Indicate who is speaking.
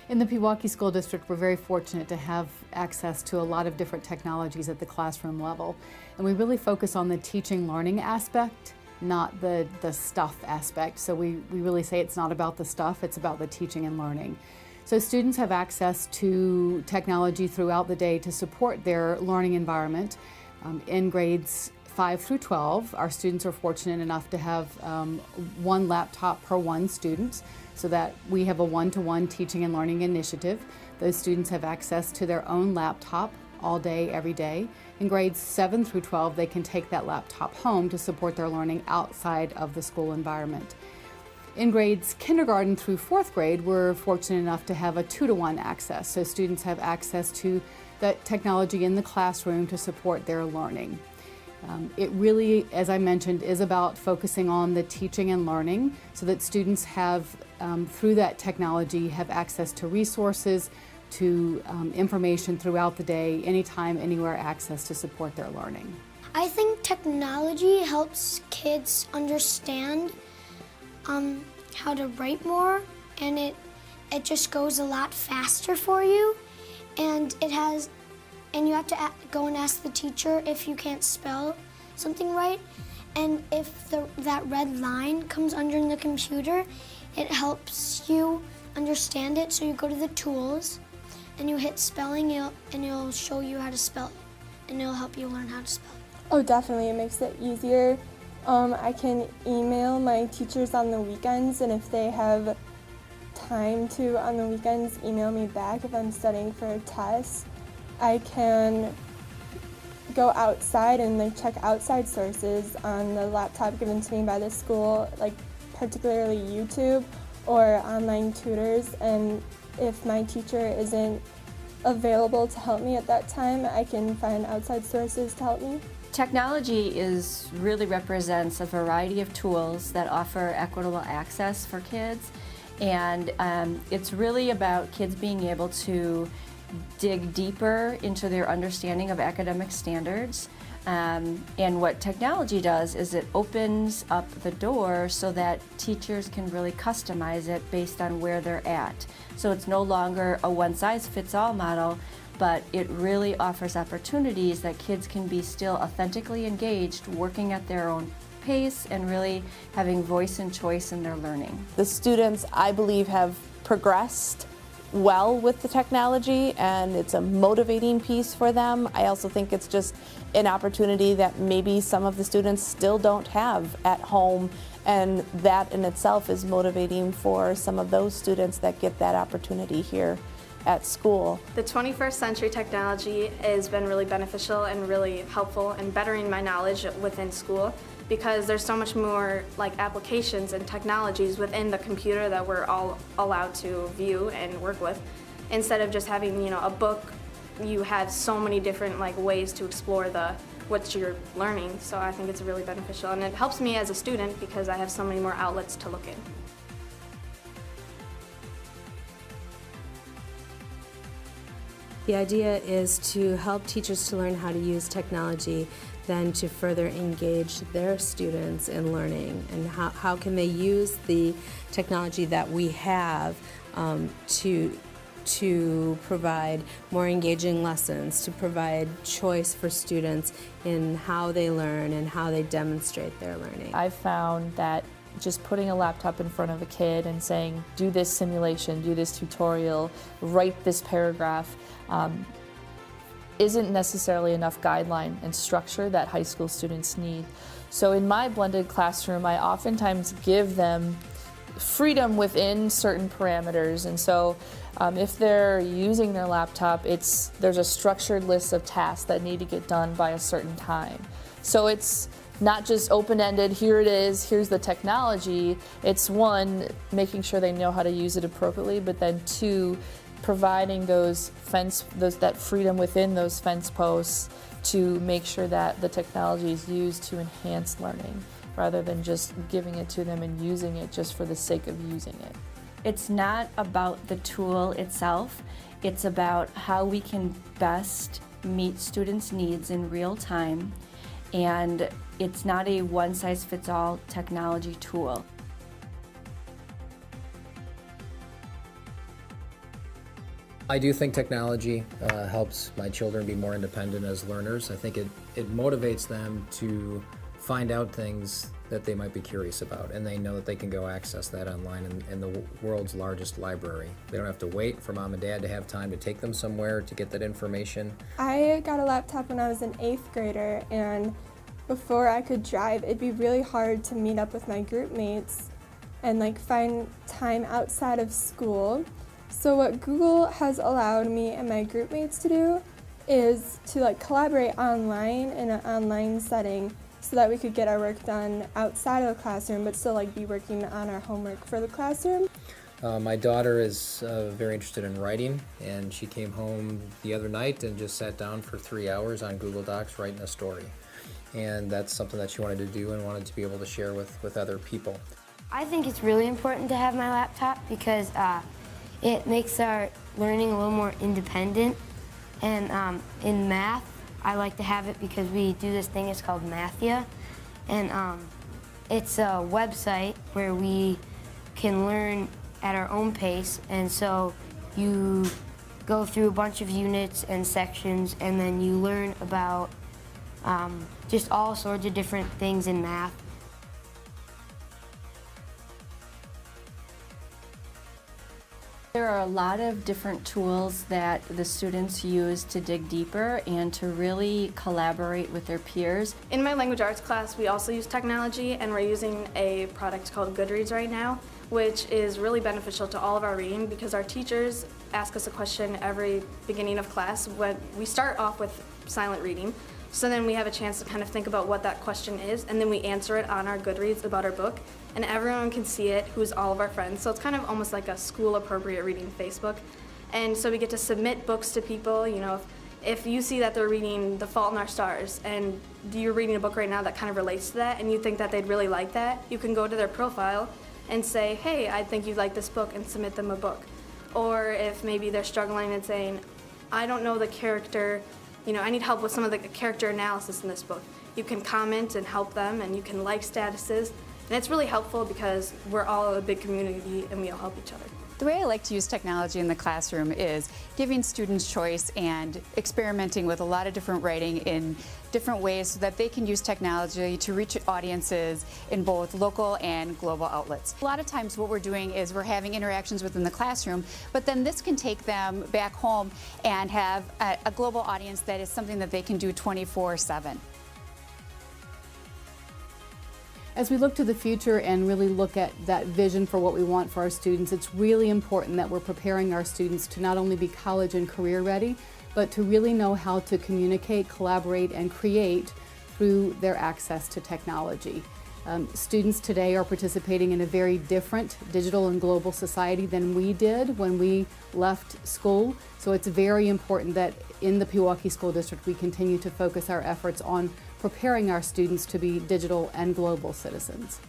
Speaker 1: In the Pewaukee School District, we're very fortunate to have access to a lot of different technologies at the classroom level. And we really focus on the teaching learning aspect, not the stuff aspect. So we really say it's not about the stuff, it's about the teaching and learning. So students have access to technology throughout the day to support their learning environment. In grades 5 through 12, our students are fortunate enough to have one laptop per one student, so that we have a one-to-one teaching and learning initiative. Those students have access to their own laptop all day, every day. In grades 7 through 12, they can take that laptop home to support their learning outside of the school environment. In grades kindergarten through 4th grade, we're fortunate enough to have a 2-to-1 access. So students have access to the technology in the classroom to support their learning. It really, as I mentioned, is about focusing on the teaching and learning so that students have, through that technology, have access to resources, to information throughout the day, anytime, anywhere access to support their learning.
Speaker 2: I think technology helps kids understand how to write more, and it just goes a lot faster for you, and you have to go and ask the teacher if you can't spell something right, and if that red line comes under in the computer, it helps you understand it. So you go to the tools and you hit spelling, and it'll show you how to spell it, and it'll help you learn how to spell it.
Speaker 3: Oh, definitely, it makes it easier. I can email my teachers on the weekends, and if they have time to on the weekends email me back if I'm studying for a test. I can go outside and check outside sources on the laptop given to me by the school, particularly YouTube or online tutors, and if my teacher isn't available to help me at that time, I can find outside sources to help me.
Speaker 4: Technology really represents a variety of tools that offer equitable access for kids, and it's really about kids being able to dig deeper into their understanding of academic standards. And what technology does is it opens up the door so that teachers can really customize it based on where they're at. So it's no longer a one-size-fits-all model, but it really offers opportunities that kids can be still authentically engaged, working at their own pace and really having voice and choice in their learning.
Speaker 5: The students, I believe, have progressed well with the technology, and it's a motivating piece for them. I also think it's just an opportunity that maybe some of the students still don't have at home, and that in itself is motivating for some of those students that get that opportunity here at school.
Speaker 6: The 21st century technology has been really beneficial and really helpful in bettering my knowledge within school, because there's so much more applications and technologies within the computer that we're all allowed to view and work with. Instead of just having a book, you have so many different ways to explore what you're learning. So I think it's really beneficial, and it helps me as a student because I have so many more outlets to look in.
Speaker 7: The idea is to help teachers to learn how to use technology, then to further engage their students in learning, and how can they use the technology that we have to provide more engaging lessons, to provide choice for students in how they learn and how they demonstrate their learning.
Speaker 8: I've found that just putting a laptop in front of a kid and saying, do this simulation, do this tutorial, write this paragraph, isn't necessarily enough guideline and structure that high school students need. So in my blended classroom, I oftentimes give them freedom within certain parameters, and so if they're using their laptop, there's a structured list of tasks that need to get done by a certain time. So it's not just open-ended, here it is, here's the technology. It's one, making sure they know how to use it appropriately, but then two, providing that freedom within those fence posts to make sure that the technology is used to enhance learning rather than just giving it to them and using it just for the sake of using it.
Speaker 4: It's not about the tool itself, it's about how we can best meet students' needs in real time, and it's not a one-size-fits-all technology tool.
Speaker 9: I do think technology helps my children be more independent as learners. I think it motivates them to find out things that they might be curious about, and they know that they can go access that online in the world's largest library. They don't have to wait for mom and dad to have time to take them somewhere to get that information.
Speaker 3: I got a laptop when I was an 8th grader, and before I could drive, it'd be really hard to meet up with my group mates and like find time outside of school. So what Google has allowed me and my group mates to do is to like collaborate online in an online setting so that we could get our work done outside of the classroom but still like be working on our homework for the classroom.
Speaker 9: My daughter is very interested in writing, and she came home the other night and just sat down for 3 hours on Google Docs writing a story. And that's something that she wanted to do and wanted to be able to share with other people.
Speaker 10: I think it's really important to have my laptop because it makes our learning a little more independent. And in math, I like to have it because we do this thing, it's called Mathia. And it's a website where we can learn at our own pace. And so you go through a bunch of units and sections, and then you learn about just all sorts of different things in math.
Speaker 4: There are a lot of different tools that the students use to dig deeper and to really collaborate with their peers.
Speaker 6: In my language arts class, we also use technology, and we're using a product called Goodreads right now, which is really beneficial to all of our reading because our teachers ask us a question every beginning of class. When we start off with silent reading, so then we have a chance to kind of think about what that question is, and then we answer it on our Goodreads about our book, and everyone can see it, who's all of our friends. So it's kind of almost like a school-appropriate reading Facebook. And so we get to submit books to people. You know, if you see that they're reading The Fault in Our Stars, and you're reading a book right now that kind of relates to that, and you think that they'd really like that, you can go to their profile and say, hey, I think you'd like this book, and submit them a book. Or if maybe they're struggling and saying, I don't know the character, you know, I need help with some of the character analysis in this book. You can comment and help them, and you can like statuses. And it's really helpful because we're all a big community and we all help each other.
Speaker 11: The way I like to use technology in the classroom is giving students choice and experimenting with a lot of different writing in different ways so that they can use technology to reach audiences in both local and global outlets. A lot of times what we're doing is we're having interactions within the classroom, but then this can take them back home and have a global audience that is something that they can do 24/7.
Speaker 1: As we look to the future and really look at that vision for what we want for our students, it's really important that we're preparing our students to not only be college and career ready, but to really know how to communicate, collaborate, and create through their access to technology. Students today are participating in a very different digital and global society than we did when we left school. So it's very important that in the Pewaukee School District we continue to focus our efforts on preparing our students to be digital and global citizens.